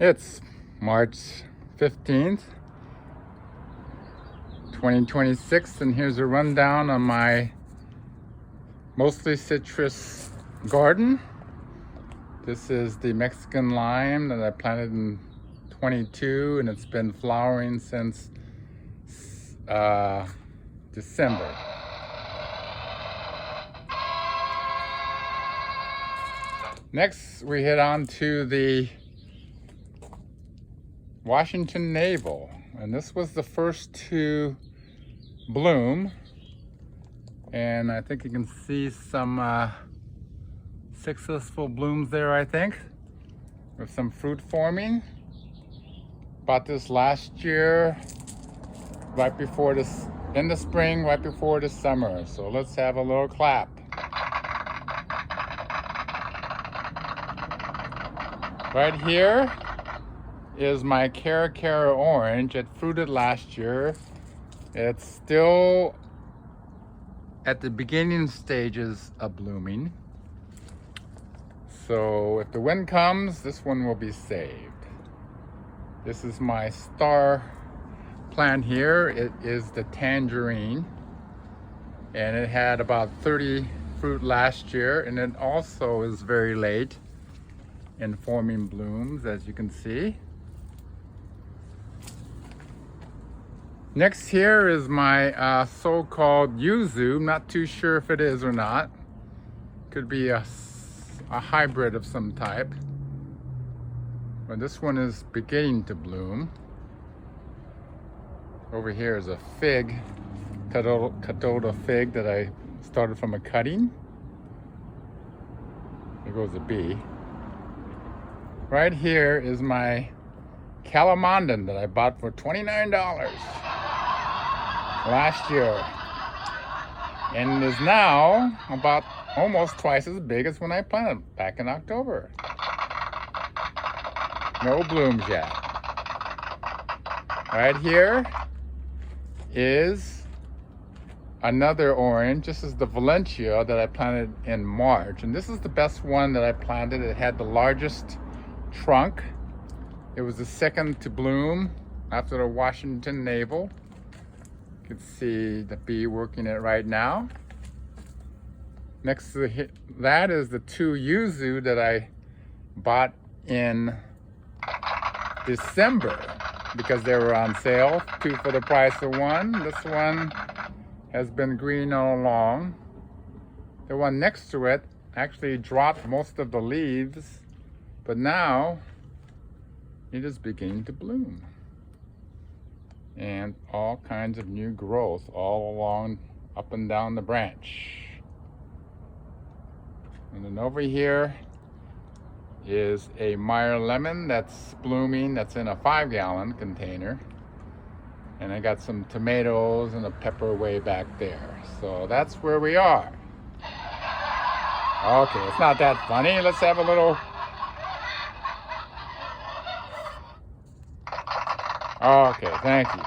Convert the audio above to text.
It's March 15th, 2026, and here's a rundown on my mostly citrus garden. This is the Mexican lime that I planted in 22, and it's been flowering since December. Next, we head on to the Washington navel, and this was the first to bloom, and I think you can see some successful blooms there, I think, with some fruit forming. Bought this last year, right before this, in the spring, right before the summer. So let's have a little clap. Right here is my Cara orange. It fruited last year. It's still at the beginning stages of blooming. So if the wind comes, this one will be saved. This is my star plant here. It is the tangerine, and it had about 30 fruit last year, and it also is very late in forming blooms, as you can see. Next here is my so-called yuzu. I'm not too sure if it is or not. Could be a hybrid of some type. But this one is beginning to bloom. Over here is a fig, Cadota fig that I started from a cutting. There goes a bee. Right here is my Calamandan that I bought for $29 last year, and is now about almost twice as big as when I planted it back in October. No blooms yet. Right here is another orange. This is the Valencia that I planted in March, and this is the best one that I planted. It had the largest trunk. It was the second to bloom after the Washington navel. You can see the bee working it right now. Next to that is the two yuzu that I bought in December because they were on sale, 2 for the price of 1. This one has been green all along. The one next to it actually dropped most of the leaves, but now it is beginning to bloom. And all kinds of new growth all along, up and down the branch. And then over here is a Meyer lemon that's blooming, that's in a 5-gallon container. And I got some tomatoes and a pepper way back there. So that's where we are. Okay, it's not that funny. Let's have a little. Okay, thank you.